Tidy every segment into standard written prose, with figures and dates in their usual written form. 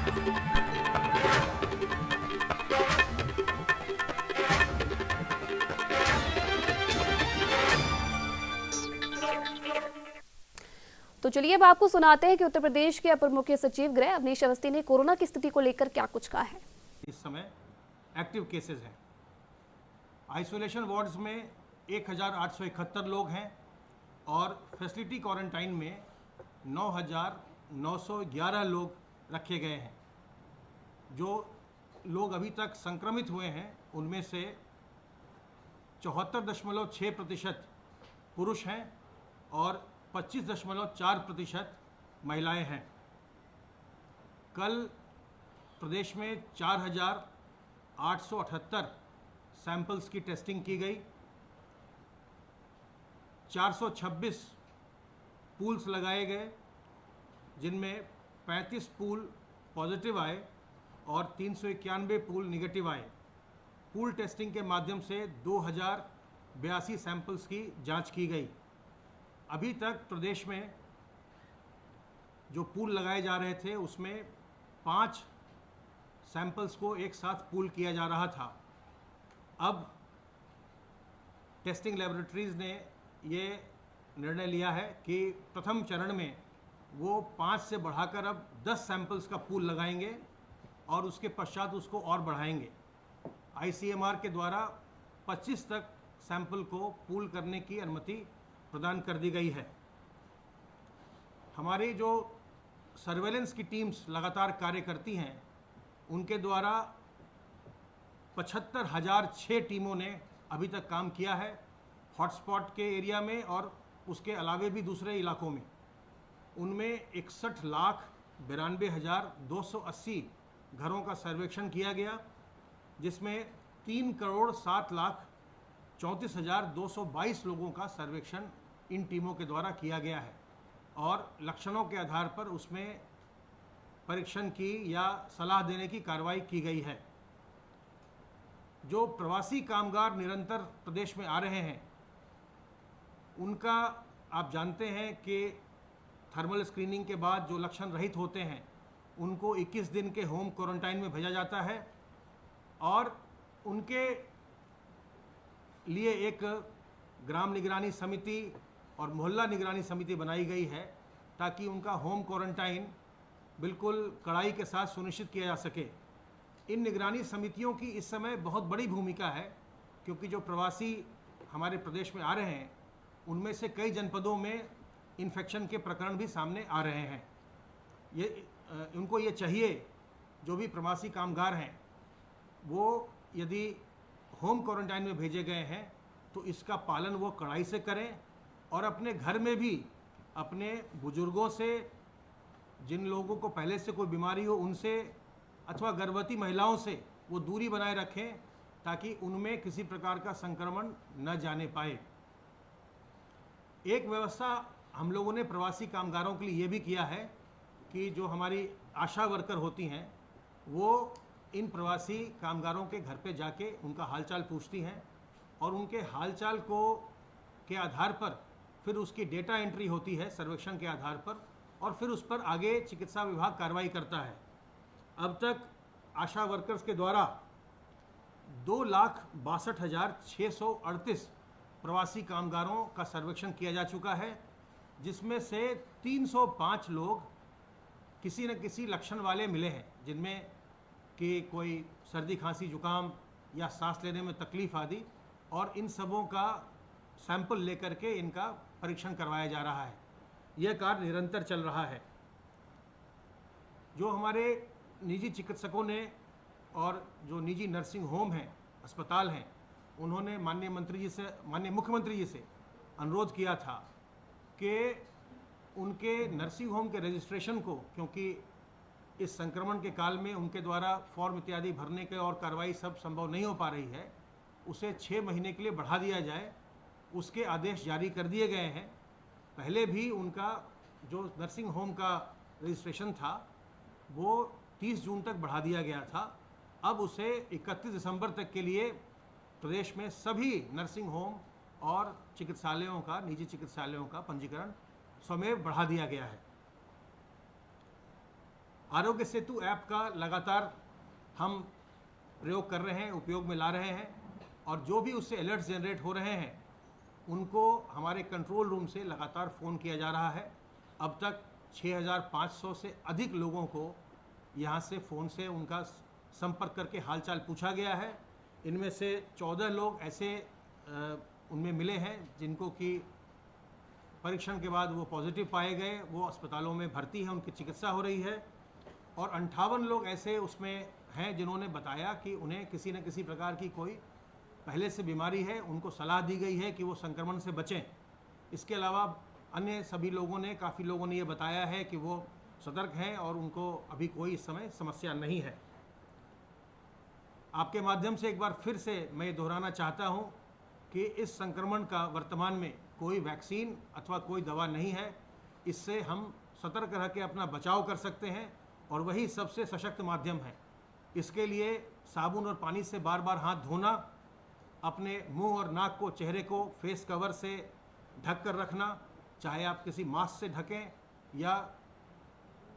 तो चलिए अब आपको सुनाते हैं कि उत्तर प्रदेश के अपर मुख्य सचिव गृह अवनीश अवस्थी ने कोरोना की स्थिति को लेकर क्या कुछ कहा है। इस समय एक्टिव केसेस हैं। आइसोलेशन वार्ड्स में 1871 लोग हैं और फैसिलिटी क्वारंटाइन में 9911 लोग रखे गए हैं। जो लोग अभी तक संक्रमित हुए हैं उनमें से 74.6% पुरुष हैं और 25.4% महिलाएं हैं। कल प्रदेश में 4,878 सैंपल्स की टेस्टिंग की गई। 426 पूल्स लगाए गए, जिनमें 35 पूल पॉजिटिव आए और 391 पूल निगेटिव आए। पूल टेस्टिंग के माध्यम से 2082 सैंपल्स की जांच की गई। अभी तक प्रदेश में जो पूल लगाए जा रहे थे उसमें 5 सैंपल्स को एक साथ पूल किया जा रहा था। अब टेस्टिंग लैबोरेटरीज ने ये निर्णय लिया है कि प्रथम चरण में वो 5 से बढ़ाकर अब 10 सैंपल्स का पूल लगाएंगे और उसके पश्चात उसको और बढ़ाएंगे। ICMR के द्वारा 25 तक सैंपल को पूल करने की अनुमति प्रदान कर दी गई है। हमारी जो सर्वेलेंस की टीम्स लगातार कार्य करती हैं उनके द्वारा 75,006 टीमों ने अभी तक काम किया है हॉटस्पॉट के एरिया में और उसके अलावे भी दूसरे इलाकों में। उनमें 61,92,280 घरों का सर्वेक्षण किया गया, जिसमें 3,07,34,222 लोगों का सर्वेक्षण इन टीमों के द्वारा किया गया है और लक्षणों के आधार पर उसमें परीक्षण की या सलाह देने की कार्रवाई की गई है। जो प्रवासी कामगार निरंतर प्रदेश में आ रहे हैं उनका आप जानते हैं कि थर्मल स्क्रीनिंग के बाद जो लक्षण रहित होते हैं उनको 21 दिन के होम क्वारंटाइन में भेजा जाता है और उनके लिए एक ग्राम निगरानी समिति और मोहल्ला निगरानी समिति बनाई गई है ताकि उनका होम क्वारंटाइन बिल्कुल कड़ाई के साथ सुनिश्चित किया जा सके। इन निगरानी समितियों की इस समय बहुत बड़ी भूमिका है, क्योंकि जो प्रवासी हमारे प्रदेश में आ रहे हैं उनमें से कई जनपदों में इन्फेक्शन के प्रकरण भी सामने आ रहे हैं। उनको ये चाहिए, जो भी प्रवासी कामगार हैं वो यदि होम क्वारंटाइन में भेजे गए हैं तो इसका पालन वो कड़ाई से करें और अपने घर में भी अपने बुजुर्गों से, जिन लोगों को पहले से कोई बीमारी हो उनसे अथवा गर्भवती महिलाओं से वो दूरी बनाए रखें ताकि उनमें किसी प्रकार का संक्रमण न जाने पाए। एक व्यवस्था हम लोगों ने प्रवासी कामगारों के लिए ये भी किया है कि जो हमारी आशा वर्कर होती हैं वो इन प्रवासी कामगारों के घर पे जाके उनका हालचाल पूछती हैं और उनके हालचाल के आधार पर फिर उसकी डेटा एंट्री होती है सर्वेक्षण के आधार पर और फिर उस पर आगे चिकित्सा विभाग कार्रवाई करता है। अब तक आशा वर्कर्स के द्वारा 2,62,638 प्रवासी कामगारों का सर्वेक्षण किया जा चुका है, जिसमें से 305 लोग किसी न किसी लक्षण वाले मिले हैं, जिनमें कि कोई सर्दी खांसी जुकाम या सांस लेने में तकलीफ आदि, और इन सबों का सैंपल लेकर के इनका परीक्षण करवाया जा रहा है। यह कार्य निरंतर चल रहा है। जो हमारे निजी चिकित्सकों ने और जो निजी नर्सिंग होम हैं, अस्पताल हैं, उन्होंने माननीय मुख्यमंत्री जी से अनुरोध किया था कि उनके नर्सिंग होम के रजिस्ट्रेशन को, क्योंकि इस संक्रमण के काल में उनके द्वारा फॉर्म इत्यादि भरने के और कार्रवाई सब संभव नहीं हो पा रही है, उसे 6 महीने के लिए बढ़ा दिया जाए। उसके आदेश जारी कर दिए गए हैं। पहले भी उनका जो नर्सिंग होम का रजिस्ट्रेशन था वो 30 जून तक बढ़ा दिया गया था। अब उसे 31 दिसंबर तक के लिए प्रदेश में सभी नर्सिंग होम और चिकित्सालयों का, निजी चिकित्सालयों का पंजीकरण स्वमेव बढ़ा दिया गया है। आरोग्य सेतु ऐप का लगातार हम प्रयोग कर रहे हैं, उपयोग में ला रहे हैं, और जो भी उससे अलर्ट्स जनरेट हो रहे हैं उनको हमारे कंट्रोल रूम से लगातार फ़ोन किया जा रहा है। अब तक 6500 से अधिक लोगों को यहाँ से फ़ोन से उनका संपर्क करके हालचाल पूछा गया है। इनमें से 14 लोग ऐसे उनमें मिले हैं जिनको कि परीक्षण के बाद वो पॉजिटिव पाए गए, वो अस्पतालों में भर्ती हैं, उनकी चिकित्सा हो रही है। और 58 लोग ऐसे उसमें हैं जिन्होंने बताया कि उन्हें किसी न किसी प्रकार की कोई पहले से बीमारी है, उनको सलाह दी गई है कि वो संक्रमण से बचें। इसके अलावा अन्य सभी लोगों ने, काफ़ी लोगों ने ये बताया है कि वो सतर्क हैं और उनको अभी कोई इस समय समस्या नहीं है। आपके माध्यम से एक बार फिर से मैं ये दोहराना चाहता हूँ कि इस संक्रमण का वर्तमान में कोई वैक्सीन अथवा कोई दवा नहीं है। इससे हम सतर्क रह के अपना बचाव कर सकते हैं और वही सबसे सशक्त माध्यम है। इसके लिए साबुन और पानी से बार बार हाथ धोना, अपने मुंह और नाक को, चेहरे को फेस कवर से ढक कर रखना, चाहे आप किसी मास्क से ढकें या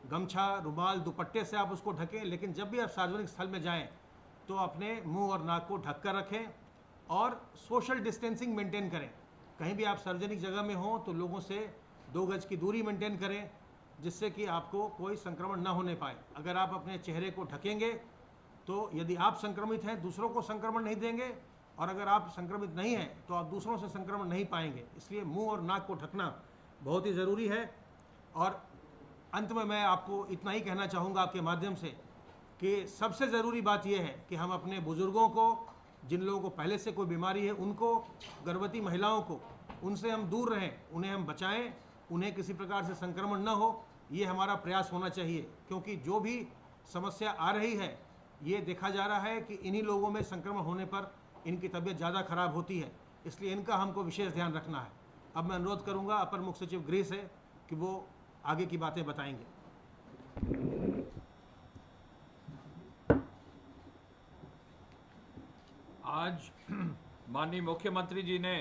गमछा, रुमाल, दुपट्टे से आप उसको ढकें, लेकिन जब भी आप सार्वजनिक स्थल में जाएं तो अपने मुंह और नाक को ढक कर रखें और सोशल डिस्टेंसिंग मेंटेन करें। कहीं भी आप सार्वजनिक जगह में हों तो लोगों से 2 गज की दूरी मेंटेन करें, जिससे कि आपको कोई संक्रमण न होने पाए। अगर आप अपने चेहरे को ढकेंगे तो यदि आप संक्रमित हैं दूसरों को संक्रमण नहीं देंगे, और अगर आप संक्रमित नहीं हैं तो आप दूसरों से संक्रमण नहीं पाएंगे। इसलिए मुंह और नाक को ढकना बहुत ही ज़रूरी है। और अंत में मैं आपको इतना ही कहना चाहूँगा आपके माध्यम से कि सबसे ज़रूरी बात यह है कि हम अपने बुज़ुर्गों को, जिन लोगों को पहले से कोई बीमारी है उनको, गर्भवती महिलाओं को, उनसे हम दूर रहें, उन्हें हम बचाएं, उन्हें किसी प्रकार से संक्रमण न हो, ये हमारा प्रयास होना चाहिए। क्योंकि जो भी समस्या आ रही है ये देखा जा रहा है कि इन्हीं लोगों में संक्रमण होने पर इनकी तबीयत ज़्यादा खराब होती है, इसलिए इनका हमको विशेष ध्यान रखना है। अब मैं अनुरोध करूंगा अपर मुख्य सचिव गृह से कि वो आगे की बातें बताएंगे। आज माननीय मुख्यमंत्री जी ने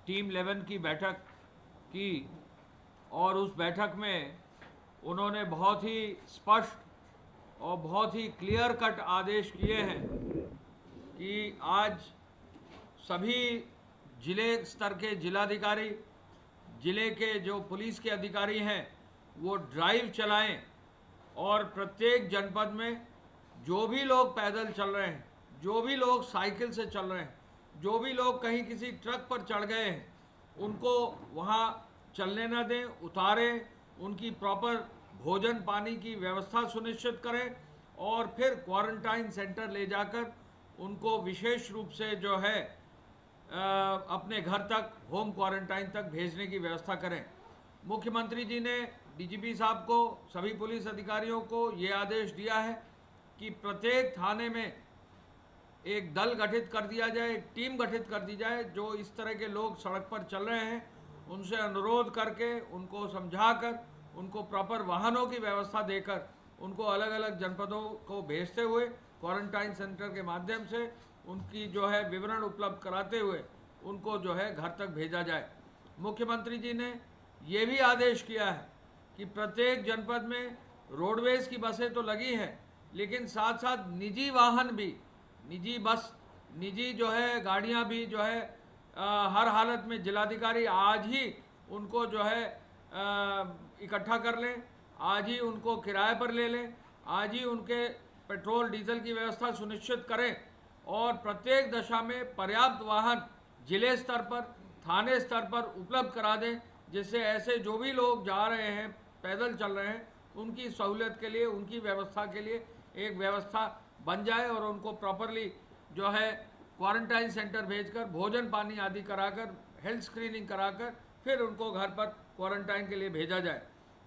टीम 11 की बैठक की और उस बैठक में उन्होंने बहुत ही स्पष्ट और बहुत ही क्लियर कट आदेश किए हैं कि आज सभी जिले स्तर के जिलाधिकारी, जिले के जो पुलिस के अधिकारी हैं वो ड्राइव चलाएं और प्रत्येक जनपद में जो भी लोग पैदल चल रहे हैं, जो भी लोग साइकिल से चल रहे हैं, जो भी लोग कहीं किसी ट्रक पर चढ़ गए हैं, उनको वहाँ चलने न दें, उतारें, उनकी प्रॉपर भोजन पानी की व्यवस्था सुनिश्चित करें और फिर क्वारंटाइन सेंटर ले जाकर उनको विशेष रूप से जो है अपने घर तक, होम क्वारंटाइन तक भेजने की व्यवस्था करें। मुख्यमंत्री जी ने डीजीपी साहब को, सभी पुलिस अधिकारियों को ये आदेश दिया है कि प्रत्येक थाने में एक दल गठित कर दिया जाए, एक टीम गठित कर दी जाए। जो इस तरह के लोग सड़क पर चल रहे हैं उनसे अनुरोध करके, उनको समझाकर, उनको प्रॉपर वाहनों की व्यवस्था देकर उनको अलग अलग जनपदों को भेजते हुए क्वारंटाइन सेंटर के माध्यम से उनकी जो है विवरण उपलब्ध कराते हुए उनको जो है घर तक भेजा जाए। मुख्यमंत्री जी ने ये भी आदेश किया है कि प्रत्येक जनपद में रोडवेज की बसें तो लगी हैं, लेकिन साथ साथ निजी वाहन भी, निजी बस, निजी जो है गाड़ियां भी जो है हर हालत में जिलाधिकारी आज ही उनको जो है इकट्ठा कर लें, आज ही उनको किराए पर ले लें, आज ही उनके पेट्रोल डीजल की व्यवस्था सुनिश्चित करें और प्रत्येक दशा में पर्याप्त वाहन जिले स्तर पर, थाने स्तर पर उपलब्ध करा दें, जिससे ऐसे जो भी लोग जा रहे हैं, पैदल चल रहे हैं, उनकी सहूलियत के लिए, उनकी व्यवस्था के लिए एक व्यवस्था बन जाए और उनको प्रॉपरली जो है क्वारंटाइन सेंटर भेजकर भोजन पानी आदि कराकर, हेल्थ स्क्रीनिंग कराकर फिर उनको घर पर क्वारंटाइन के लिए भेजा जाए।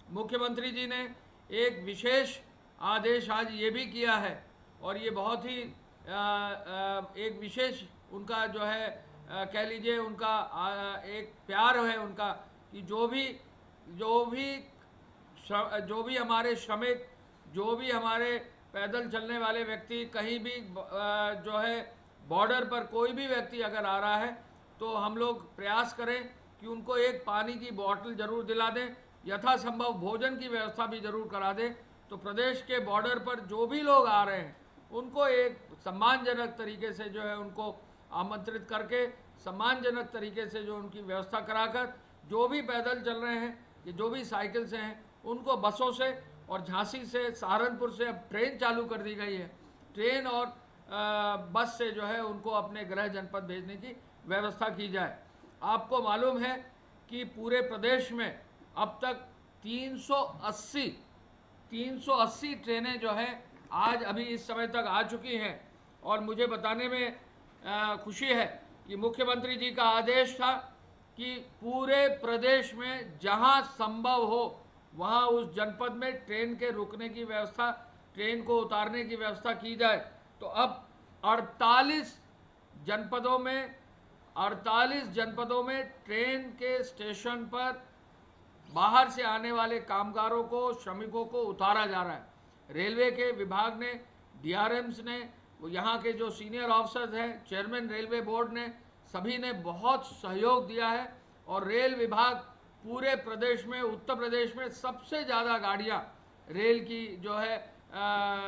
मुख्यमंत्री जी ने एक विशेष आदेश आज ये भी किया है और ये बहुत ही एक विशेष उनका जो है कह लीजिए उनका एक प्यार है उनका कि जो भी हमारे श्रमिक, जो भी हमारे पैदल चलने वाले व्यक्ति, कहीं भी जो है बॉर्डर पर कोई भी व्यक्ति अगर आ रहा है तो हम लोग प्रयास करें कि उनको एक पानी की बोतल जरूर दिला दें, यथासंभव भोजन की व्यवस्था भी जरूर करा दें, तो प्रदेश के बॉर्डर पर जो भी लोग आ रहे हैं उनको एक सम्मानजनक तरीके से जो है उनको आमंत्रित करके सम्मानजनक तरीके से जो उनकी व्यवस्था कराकर, जो भी पैदल चल रहे हैं कि जो भी साइकिल से हैं उनको बसों से, और झांसी से सहारनपुर से अब ट्रेन चालू कर दी गई है, ट्रेन और बस से जो है उनको अपने गृह जनपद भेजने की व्यवस्था की जाए। आपको मालूम है कि पूरे प्रदेश में अब तक 380 ट्रेनें जो है आज अभी इस समय तक आ चुकी हैं, और मुझे बताने में खुशी है कि मुख्यमंत्री जी का आदेश था कि पूरे प्रदेश में जहां संभव हो वहां उस जनपद में ट्रेन के रुकने की व्यवस्था, ट्रेन को उतारने की व्यवस्था की जाए। तो अब 48 जनपदों में ट्रेन के स्टेशन पर बाहर से आने वाले कामगारों को, श्रमिकों को उतारा जा रहा है। रेलवे के विभाग ने, डीआरएम्स ने, यहाँ के जो सीनियर ऑफिसर्स हैं, चेयरमैन रेलवे बोर्ड ने, सभी ने बहुत सहयोग दिया है, और रेल विभाग पूरे प्रदेश में, उत्तर प्रदेश में सबसे ज़्यादा गाड़ियाँ रेल की जो है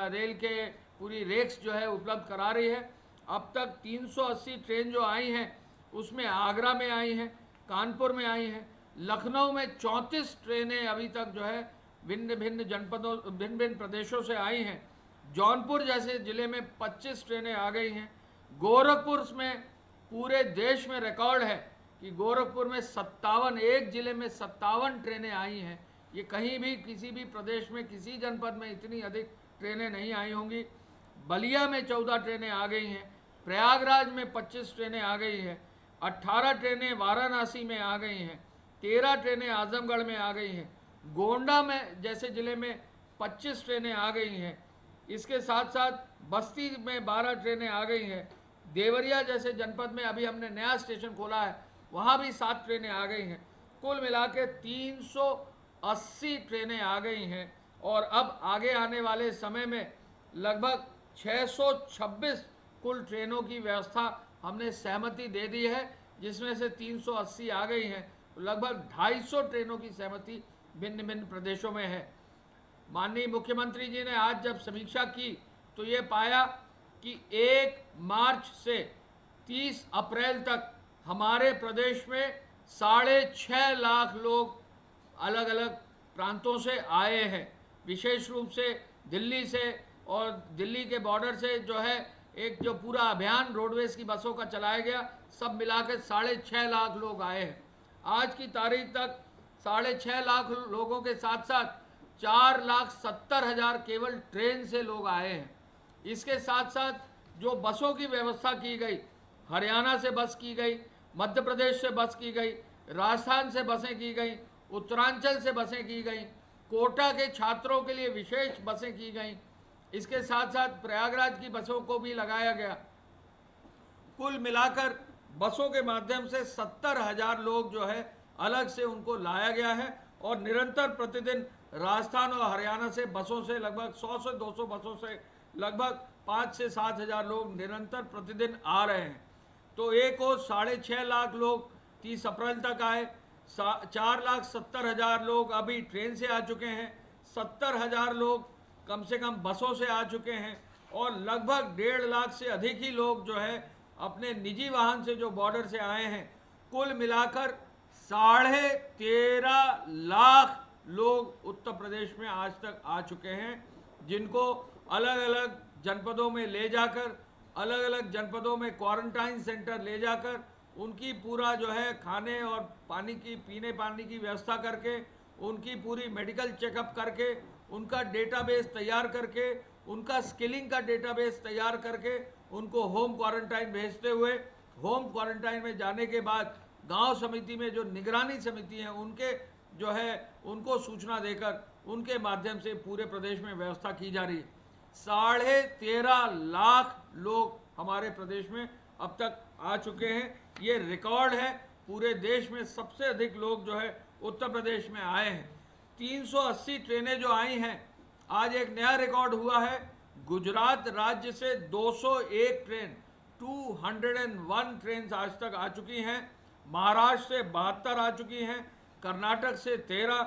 रेल के पूरी रेक्स जो है उपलब्ध करा रही है। अब तक 380 ट्रेन जो आई हैं उसमें आगरा में आई हैं, कानपुर में आई हैं, लखनऊ में 34 ट्रेनें अभी तक जो है भिन्न भिन्न जनपदों, भिन्न भिन्न प्रदेशों से आई हैं। जौनपुर जैसे ज़िले में 25 ट्रेनें आ गई हैं। गोरखपुर में पूरे देश में रिकॉर्ड है कि गोरखपुर में 57, एक ज़िले में 57 ट्रेनें आई हैं। ये कहीं भी किसी भी प्रदेश में किसी जनपद में इतनी अधिक ट्रेनें नहीं आई होंगी। बलिया में 14 ट्रेनें आ गई हैं, प्रयागराज में 25 ट्रेनें आ गई हैं, 18 ट्रेनें वाराणसी में आ गई हैं, 13 ट्रेनें आजमगढ़ में आ गई हैं, गोंडा में जैसे ज़िले में 25 ट्रेनें आ गई हैं। इसके साथ साथ बस्ती में 12 ट्रेनें आ गई हैं। देवरिया जैसे जनपद में अभी हमने नया स्टेशन खोला है, वहाँ भी 7 ट्रेनें आ गई हैं। कुल मिला के 380 ट्रेनें आ गई हैं, और अब आगे आने वाले समय में लगभग 626 कुल ट्रेनों की व्यवस्था हमने सहमति दे दी है, जिसमें से 380 आ गई हैं। लगभग 250 ट्रेनों की सहमति भिन्न भिन्न प्रदेशों में है। माननीय मुख्यमंत्री जी ने आज जब समीक्षा की तो ये पाया कि 1 मार्च से 30 अप्रैल तक हमारे प्रदेश में 6.5 लाख लोग अलग अलग प्रांतों से आए हैं। विशेष रूप से दिल्ली से और दिल्ली के बॉर्डर से जो है एक जो पूरा अभियान रोडवेज की बसों का चलाया गया, सब मिलाकर 6.5 लाख लोग आए हैं। आज की तारीख तक 6.5 लाख लोगों के साथ साथ 4,70,000 केवल ट्रेन से लोग आए हैं। इसके साथ साथ जो बसों की व्यवस्था की गई, हरियाणा से बस की गई, मध्य प्रदेश से बस की गई, राजस्थान से बसें की गई, उत्तरांचल से बसें की गई, कोटा के छात्रों के लिए विशेष बसें की गई, इसके साथ साथ प्रयागराज की बसों को भी लगाया गया। कुल मिलाकर बसों के माध्यम से 70,000 लोग जो है अलग से उनको लाया गया है, और निरंतर प्रतिदिन राजस्थान और हरियाणा से बसों से लगभग 100 से 200 बसों से लगभग 5 से 7,000 लोग निरंतर प्रतिदिन आ रहे हैं। तो एक और 6.5 लाख लोग 30 अप्रैल तक आए, 4,70,000 लोग अभी ट्रेन से आ चुके हैं, 70,000 लोग कम से कम बसों से आ चुके हैं, और लगभग 1.5 लाख से अधिक ही लोग जो है अपने निजी वाहन से जो बॉर्डर से आए हैं। कुल मिलाकर 13.5 लाख लोग उत्तर प्रदेश में आज तक आ चुके हैं, जिनको अलग अलग जनपदों में ले जाकर, अलग अलग जनपदों में क्वारंटाइन सेंटर ले जाकर उनकी पूरा जो है खाने और पानी की, पीने पानी की व्यवस्था करके, उनकी पूरी मेडिकल चेकअप करके, उनका डेटाबेस तैयार करके, उनका स्किलिंग का डेटाबेस तैयार करके उनको होम क्वारंटाइन भेजते हुए, होम क्वारंटाइन में जाने के बाद गांव समिति में जो निगरानी समिति है उनके जो है उनको सूचना देकर उनके माध्यम से पूरे प्रदेश में व्यवस्था की जा रही है। 13.5 लाख लोग हमारे प्रदेश में अब तक आ चुके हैं। ये रिकॉर्ड है, पूरे देश में सबसे अधिक लोग जो है उत्तर प्रदेश में आए हैं। 380 ट्रेनें जो आई हैं, आज एक नया रिकॉर्ड हुआ है। गुजरात राज्य से 201 ट्रेन, 201 ट्रेन आज तक आ चुकी हैं। महाराष्ट्र से 72 आ चुकी हैं, कर्नाटक से 13,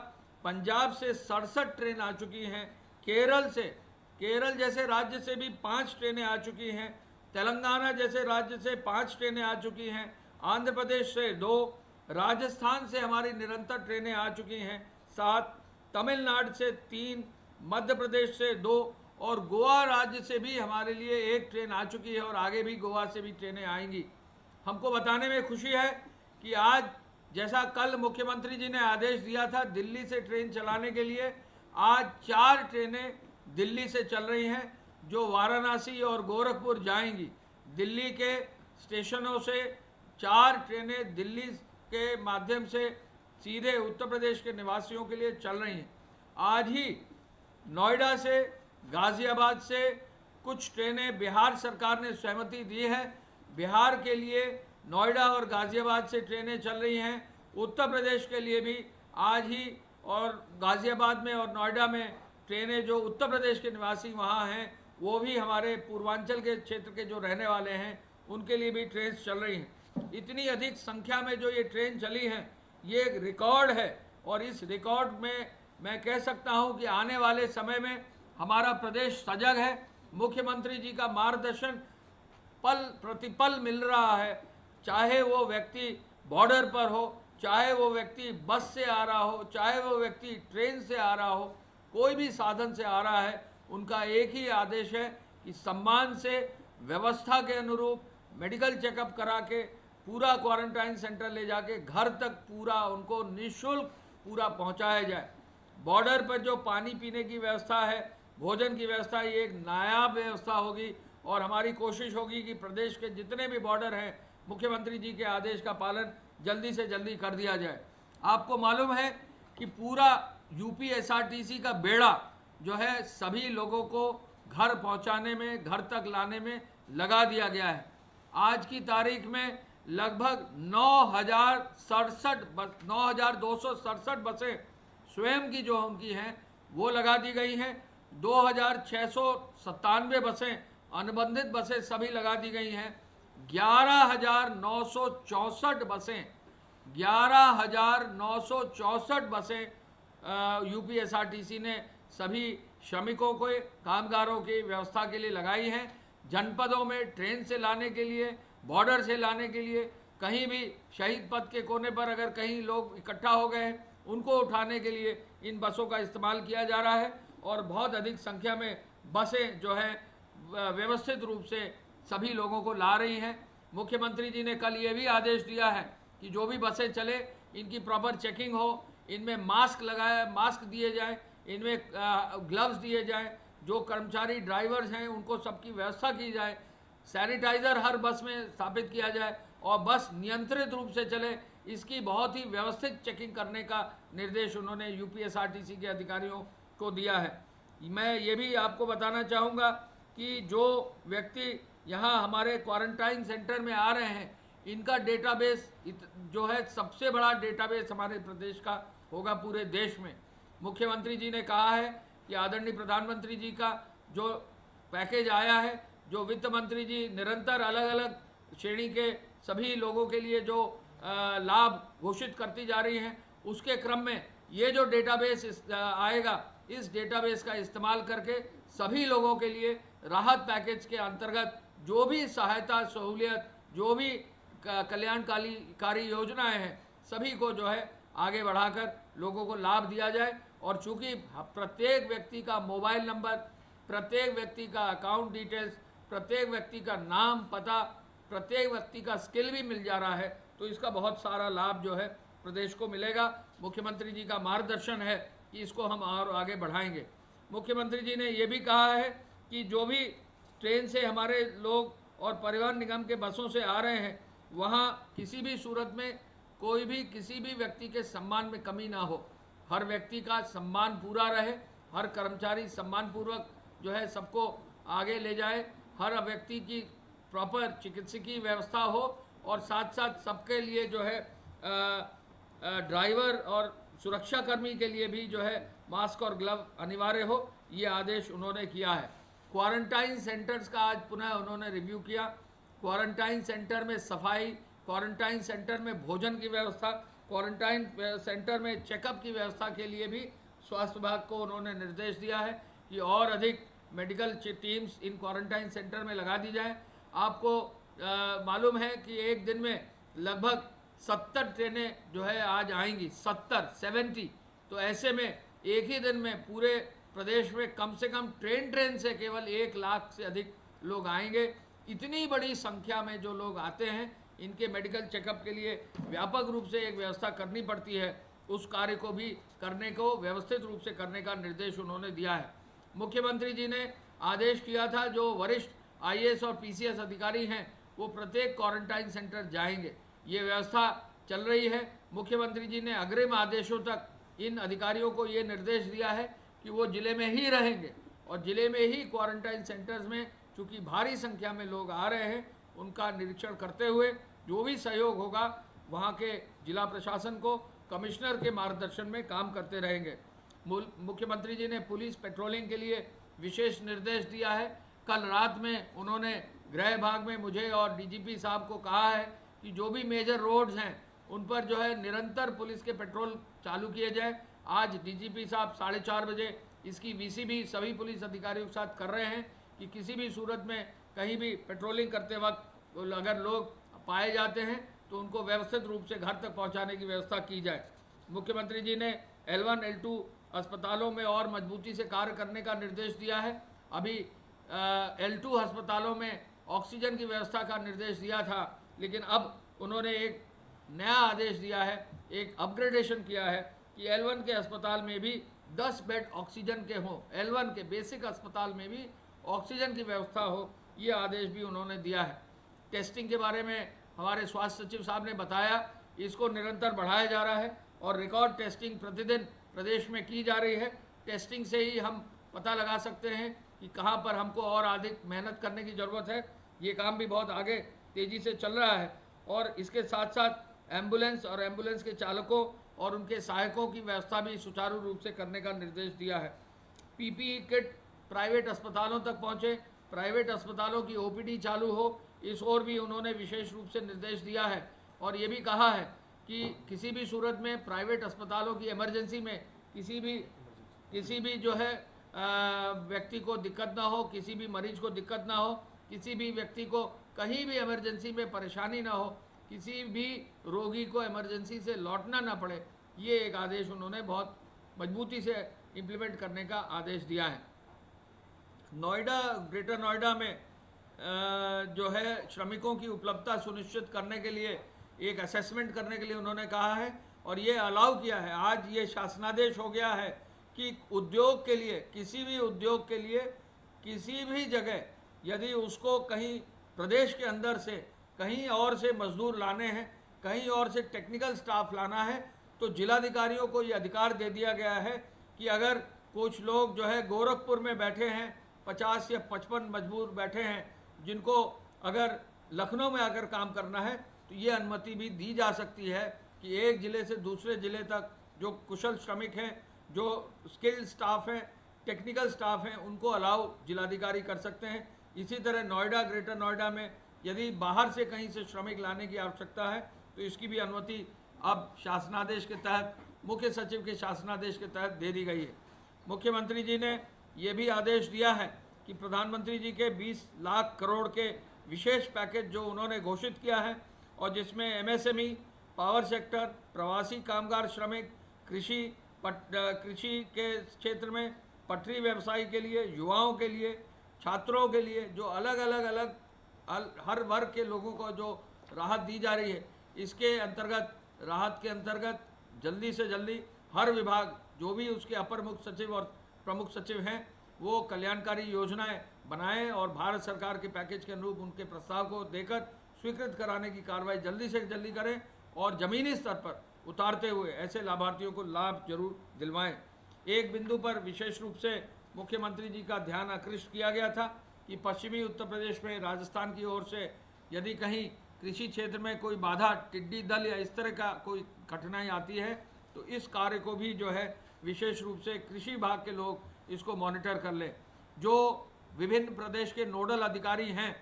पंजाब से 67 ट्रेन आ चुकी हैं, केरल जैसे राज्य से भी 5 ट्रेनें आ चुकी हैं, तेलंगाना जैसे राज्य से 5 ट्रेनें आ चुकी हैं, आंध्र प्रदेश से 2, राजस्थान से हमारी निरंतर ट्रेनें आ चुकी हैं 7, तमिलनाडु से 3, मध्य प्रदेश से 2 और गोवा राज्य से भी हमारे लिए 1 ट्रेन आ चुकी है और आगे भी गोवा से भी ट्रेनें आएंगी। हमको बताने में खुशी है कि आज जैसा कल मुख्यमंत्री जी ने आदेश दिया था दिल्ली से ट्रेन चलाने के लिए, आज 4 ट्रेनें दिल्ली से चल रही हैं जो वाराणसी और गोरखपुर जाएंगी। दिल्ली के स्टेशनों से 4 ट्रेनें दिल्ली के माध्यम से सीधे उत्तर प्रदेश के निवासियों के लिए चल रही हैं। आज ही नोएडा से, गाजियाबाद से कुछ ट्रेनें बिहार सरकार ने सहमति दी है, बिहार के लिए नोएडा और गाजियाबाद से ट्रेनें चल रही हैं। उत्तर प्रदेश के लिए भी आज ही और गाजियाबाद में और नोएडा में ट्रेनें, जो उत्तर प्रदेश के निवासी वहाँ हैं वो भी हमारे पूर्वांचल के क्षेत्र के जो रहने वाले हैं उनके लिए भी ट्रेन चल रही हैं। इतनी अधिक संख्या में जो ये ट्रेन चली हैं ये एक रिकॉर्ड है और इस रिकॉर्ड में मैं कह सकता हूँ कि आने वाले समय में हमारा प्रदेश सजग है। मुख्यमंत्री जी का मार्गदर्शन पल प्रतिपल मिल रहा है, चाहे वो व्यक्ति बॉर्डर पर हो, चाहे वो व्यक्ति बस से आ रहा हो, चाहे वो व्यक्ति ट्रेन से आ रहा हो, कोई भी साधन से आ रहा है, उनका एक ही आदेश है कि सम्मान से व्यवस्था के अनुरूप मेडिकल चेकअप करा के पूरा क्वारंटाइन सेंटर ले जाके घर तक पूरा उनको निःशुल्क पूरा पहुंचाया जाए। बॉर्डर पर जो पानी पीने की व्यवस्था है, भोजन की व्यवस्था, ये एक नायाब व्यवस्था होगी और हमारी कोशिश होगी कि प्रदेश के जितने भी बॉर्डर हैं मुख्यमंत्री जी के आदेश का पालन जल्दी से जल्दी कर दिया जाए। आपको मालूम है कि पूरा यूपी एसआरटीसी का बेड़ा जो है सभी लोगों को घर पहुंचाने में, घर तक लाने में लगा दिया गया है। आज की तारीख में लगभग 9,267 बसें स्वयं की जो उनकी हैं वो लगा दी गई हैं। 2,697 बसें अनुबंधित बसें सभी लगा दी गई हैं। 11,964 बसें यूपी एसआरटीसी ने सभी श्रमिकों को, कामगारों की व्यवस्था के लिए लगाई हैं। जनपदों में ट्रेन से लाने के लिए, बॉर्डर से लाने के लिए, कहीं भी शहीद पथ के कोने पर अगर कहीं लोग इकट्ठा हो गए हैं उनको उठाने के लिए इन बसों का इस्तेमाल किया जा रहा है और बहुत अधिक संख्या में बसें जो है व्यवस्थित रूप से सभी लोगों को ला रही हैं। मुख्यमंत्री जी ने कल ये भी आदेश दिया है कि जो भी बसें चले इनकी प्रॉपर चेकिंग हो, इनमें मास्क दिए जाएं, इनमें ग्लव्स दिए जाएं, जो कर्मचारी ड्राइवर्स हैं उनको सबकी व्यवस्था की जाए, सैनिटाइज़र हर बस में स्थापित किया जाए और बस नियंत्रित रूप से चले, इसकी बहुत ही व्यवस्थित चेकिंग करने का निर्देश उन्होंने यूपीएसआरटीसी के अधिकारियों को दिया है। मैं ये भी आपको बताना चाहूँगा कि जो व्यक्ति यहाँ हमारे क्वारंटाइन सेंटर में आ रहे हैं इनका डेटाबेस जो है सबसे बड़ा डेटाबेस हमारे प्रदेश का होगा पूरे देश में। मुख्यमंत्री जी ने कहा है कि आदरणीय प्रधानमंत्री जी का जो पैकेज आया है, जो वित्त मंत्री जी निरंतर अलग अलग श्रेणी के सभी लोगों के लिए जो लाभ घोषित करती जा रही हैं, उसके क्रम में ये जो डेटाबेस आएगा, इस डेटाबेस का इस्तेमाल करके सभी लोगों के लिए राहत पैकेज के अंतर्गत जो भी सहायता सहूलियत, जो भी कल्याणकारी योजनाएं हैं, सभी को जो है आगे बढ़ाकर लोगों को लाभ दिया जाए। और चूंकि प्रत्येक व्यक्ति का मोबाइल नंबर, प्रत्येक व्यक्ति का अकाउंट डिटेल्स, प्रत्येक व्यक्ति का नाम पता, प्रत्येक व्यक्ति का स्किल भी मिल जा रहा है, तो इसका बहुत सारा लाभ जो है प्रदेश को मिलेगा। मुख्यमंत्री जी का मार्गदर्शन है कि इसको हम और आगे बढ़ाएंगे। मुख्यमंत्री जी ने ये भी कहा है कि जो भी ट्रेन से हमारे लोग और परिवहन निगम के बसों से आ रहे हैं, वहाँ किसी भी सूरत में कोई भी किसी भी व्यक्ति के सम्मान में कमी ना हो, हर व्यक्ति का सम्मान पूरा रहे, हर कर्मचारी सम्मानपूर्वक जो है सबको आगे ले जाए, हर व्यक्ति की प्रॉपर चिकित्सकीय व्यवस्था हो और साथ साथ सबके लिए जो है ड्राइवर और सुरक्षाकर्मी के लिए भी जो है मास्क और ग्लव अनिवार्य हो, ये आदेश उन्होंने किया है। क्वारंटाइन सेंटर्स का आज पुनः उन्होंने रिव्यू किया। क्वारंटाइन सेंटर में सफाई, क्वारंटाइन सेंटर में भोजन की व्यवस्था, क्वारंटाइन सेंटर में चेकअप की व्यवस्था के लिए भी स्वास्थ्य विभाग को उन्होंने निर्देश दिया है कि और अधिक medical teams in quarantine centre में लगा दी जाए। आपको मालूम है कि एक दिन में लगभग 70 ट्रेनें जो है आज आएंगी, 70 तो ऐसे में एक ही दिन में पूरे प्रदेश में कम से कम ट्रेन से केवल 1 लाख से अधिक लोग आएंगे। इतनी बड़ी संख्या में जो लोग आते हैं, इनके मेडिकल चेकअप के लिए व्यापक रूप से एक व्यवस्था करनी पड़ती है। उस कार्य को भी करने को व्यवस्थित रूप से करने का निर्देश उन्होंने दिया है। मुख्यमंत्री जी ने आदेश किया था जो वरिष्ठ IAS और PCS अधिकारी हैं वो प्रत्येक क्वारंटाइन सेंटर जाएंगे। ये व्यवस्था चल रही है। मुख्यमंत्री जी ने अग्रिम आदेशों तक इन अधिकारियों को ये निर्देश दिया है कि वो जिले में ही रहेंगे और जिले में ही क्वारंटाइन सेंटर्स में चूँकि भारी संख्या में लोग आ रहे हैं, उनका निरीक्षण करते हुए जो भी सहयोग होगा वहाँ के जिला प्रशासन को कमिश्नर के मार्गदर्शन में काम करते रहेंगे। मुख्यमंत्री जी ने पुलिस पेट्रोलिंग के लिए विशेष निर्देश दिया है। कल रात में उन्होंने गृह विभाग में मुझे और DGP साहब को कहा है कि जो भी मेजर रोड्स हैं उन पर जो है निरंतर पुलिस के पेट्रोल चालू किए जाए। आज DGP साहब 4:30 बजे इसकी VCB सभी पुलिस अधिकारियों के साथ कर रहे हैं कि किसी भी सूरत में कहीं भी पेट्रोलिंग करते वक्त अगर लोग पाए जाते हैं तो उनको व्यवस्थित रूप से घर तक पहुंचाने की व्यवस्था की जाए। मुख्यमंत्री जी ने L1 L2 अस्पतालों में और मजबूती से कार्य करने का निर्देश दिया है। अभी L2 अस्पतालों में ऑक्सीजन की व्यवस्था का निर्देश दिया था, लेकिन अब उन्होंने एक नया आदेश दिया है, एक अपग्रेडेशन किया है कि L1 के अस्पताल में भी 10 बेड ऑक्सीजन के हों, L1 के बेसिक अस्पताल में भी ऑक्सीजन की व्यवस्था हो, ये आदेश भी उन्होंने दिया है। टेस्टिंग के बारे में हमारे स्वास्थ्य सचिव साहब ने बताया, इसको निरंतर बढ़ाया जा रहा है और रिकॉर्ड टेस्टिंग प्रतिदिन प्रदेश में की जा रही है। टेस्टिंग से ही हम पता लगा सकते हैं कि कहाँ पर हमको और अधिक मेहनत करने की ज़रूरत है। ये काम भी बहुत आगे तेज़ी से चल रहा है और इसके साथ साथ एम्बुलेंस और एम्बुलेंस के चालकों और उनके सहायकों की व्यवस्था भी सुचारू रूप से करने का निर्देश दिया है। PPE किट प्राइवेट अस्पतालों तक पहुँचे, प्राइवेट अस्पतालों की OPD चालू हो, इस ओर भी उन्होंने विशेष रूप से निर्देश दिया है और ये भी कहा है कि किसी भी सूरत में प्राइवेट अस्पतालों की इमरजेंसी में किसी भी जो है व्यक्ति को दिक्कत ना हो, किसी भी मरीज को दिक्कत ना हो, किसी भी व्यक्ति को कहीं भी इमरजेंसी में परेशानी ना हो, किसी भी रोगी को इमरजेंसी से लौटना ना पड़े, ये एक आदेश उन्होंने बहुत मजबूती से इम्प्लीमेंट करने का आदेश दिया है। नोएडा, ग्रेटर नोएडा में जो है श्रमिकों की उपलब्धता सुनिश्चित करने के लिए एक असेसमेंट करने के लिए उन्होंने कहा है और ये अलाउ किया है। आज ये शासनादेश हो गया है कि उद्योग के लिए, किसी भी उद्योग के लिए किसी भी जगह यदि उसको कहीं प्रदेश के अंदर से कहीं और से मजदूर लाने हैं, कहीं और से टेक्निकल स्टाफ लाना है, तो जिलाधिकारियों को ये अधिकार दे दिया गया है कि अगर कुछ लोग जो है गोरखपुर में बैठे हैं, 50 या 55 मजदूर बैठे हैं, जिनको अगर लखनऊ में आकर काम करना है तो ये अनुमति भी दी जा सकती है कि एक ज़िले से दूसरे ज़िले तक जो कुशल श्रमिक हैं, जो स्किल्ड स्टाफ हैं, टेक्निकल स्टाफ हैं, उनको अलाउ जिलाधिकारी कर सकते हैं। इसी तरह नोएडा, ग्रेटर नोएडा में यदि बाहर से कहीं से श्रमिक लाने की आवश्यकता है तो इसकी भी अनुमति अब शासनादेश के तहत, मुख्य सचिव के शासनादेश के तहत दे दी गई है। मुख्यमंत्री जी ने ये भी आदेश दिया है कि प्रधानमंत्री जी के 20 लाख करोड़ के विशेष पैकेज जो उन्होंने घोषित किया है और जिसमें MSME, पावर सेक्टर, प्रवासी कामगार श्रमिक, कृषि के क्षेत्र में, पटरी व्यवसाय के लिए, युवाओं के लिए, छात्रों के लिए, जो अलग अलग हर वर्ग के लोगों को जो राहत दी जा रही है, इसके अंतर्गत राहत के अंतर्गत जल्दी से जल्दी हर विभाग, जो भी उसके अपर मुख्य सचिव और प्रमुख सचिव हैं, वो कल्याणकारी योजनाएं बनाएं और भारत सरकार के पैकेज के अनुरूप उनके प्रस्ताव को देकर स्वीकृत कराने की कार्रवाई जल्दी से जल्दी करें और ज़मीनी स्तर पर उतारते हुए ऐसे लाभार्थियों को लाभ जरूर दिलवाएं। एक बिंदु पर विशेष रूप से मुख्यमंत्री जी का ध्यान आकृष्ट किया गया था कि पश्चिमी उत्तर प्रदेश में राजस्थान की ओर से यदि कहीं कृषि क्षेत्र में कोई बाधा, टिड्डी दल या इस तरह का कोई कठिनाई आती है तो इस कार्य को भी जो है विशेष रूप से कृषि विभाग के लोग इसको मॉनिटर कर लें। जो विभिन्न प्रदेश के नोडल अधिकारी हैं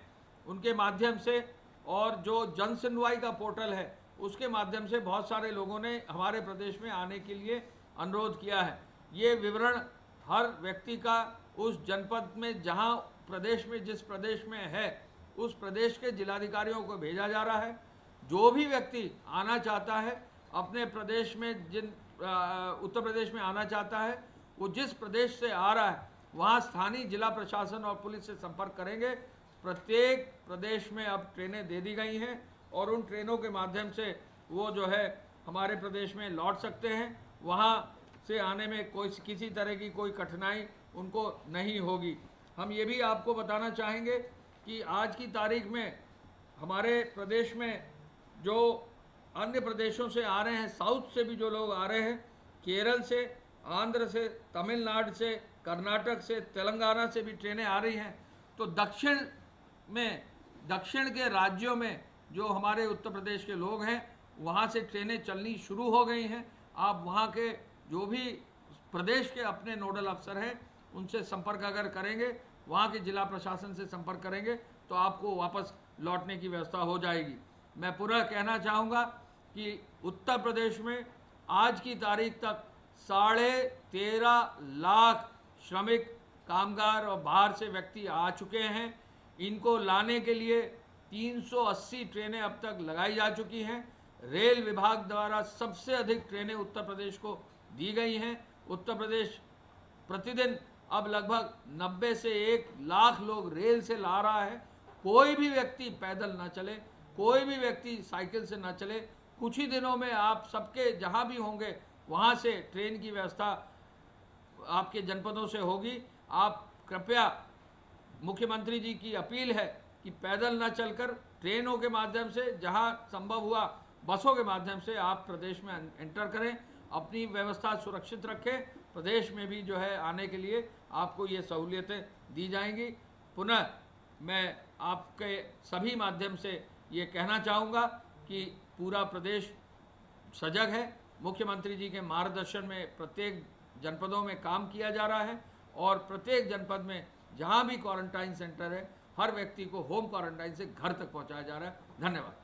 उनके माध्यम से और जो जन सुनवाई का पोर्टल है उसके माध्यम से बहुत सारे लोगों ने हमारे प्रदेश में आने के लिए अनुरोध किया है। ये विवरण हर व्यक्ति का उस जनपद में जहां प्रदेश में जिस प्रदेश में है उस प्रदेश के जिलाधिकारियों को भेजा जा रहा है। जो भी व्यक्ति आना चाहता है अपने प्रदेश में उत्तर प्रदेश में आना चाहता है वो जिस प्रदेश से आ रहा है वहाँ स्थानीय जिला प्रशासन और पुलिस से संपर्क करेंगे। प्रत्येक प्रदेश में अब ट्रेनें दे दी गई हैं और उन ट्रेनों के माध्यम से वो जो है हमारे प्रदेश में लौट सकते हैं। वहाँ से आने में कोई किसी तरह की कोई कठिनाई उनको नहीं होगी। हम ये भी आपको बताना चाहेंगे कि आज की तारीख में हमारे प्रदेश में जो अन्य प्रदेशों से आ रहे हैं, साउथ से भी जो लोग आ रहे हैं, केरल से, आंध्र से, तमिलनाडु से, कर्नाटक से, तेलंगाना से भी ट्रेनें आ रही हैं। तो दक्षिण के राज्यों में जो हमारे उत्तर प्रदेश के लोग हैं वहाँ से ट्रेनें चलनी शुरू हो गई हैं। आप वहाँ के जो भी प्रदेश के अपने नोडल अफसर हैं उनसे संपर्क अगर करेंगे, वहाँ के जिला प्रशासन से संपर्क करेंगे तो आपको वापस लौटने की व्यवस्था हो जाएगी। मैं पुनः कहना चाहूँगा कि उत्तर प्रदेश में आज की तारीख तक 13.5 लाख श्रमिक कामगार और बाहर से व्यक्ति आ चुके हैं। इनको लाने के लिए 380 ट्रेनें अब तक लगाई जा चुकी हैं। रेल विभाग द्वारा सबसे अधिक ट्रेनें उत्तर प्रदेश को दी गई हैं। उत्तर प्रदेश प्रतिदिन अब लगभग 90 से 1 लाख लोग रेल से ला रहा है। कोई भी व्यक्ति पैदल ना चले, कोई भी व्यक्ति साइकिल से ना चले। कुछ ही दिनों में आप सबके जहां भी होंगे वहां से ट्रेन की व्यवस्था आपके जनपदों से होगी। आप कृपया, मुख्यमंत्री जी की अपील है कि पैदल न चलकर ट्रेनों के माध्यम से, जहां संभव हुआ बसों के माध्यम से आप प्रदेश में एंटर करें, अपनी व्यवस्था सुरक्षित रखें। प्रदेश में भी जो है आने के लिए आपको ये सहूलियतें दी जाएंगी। पुनः मैं आपके सभी माध्यम से ये कहना चाहूँगा कि पूरा प्रदेश सजग है। मुख्यमंत्री जी के मार्गदर्शन में प्रत्येक जनपदों में काम किया जा रहा है और प्रत्येक जनपद में जहाँ भी क्वारंटाइन सेंटर है हर व्यक्ति को होम क्वारंटाइन से घर तक पहुँचाया जा रहा है। धन्यवाद।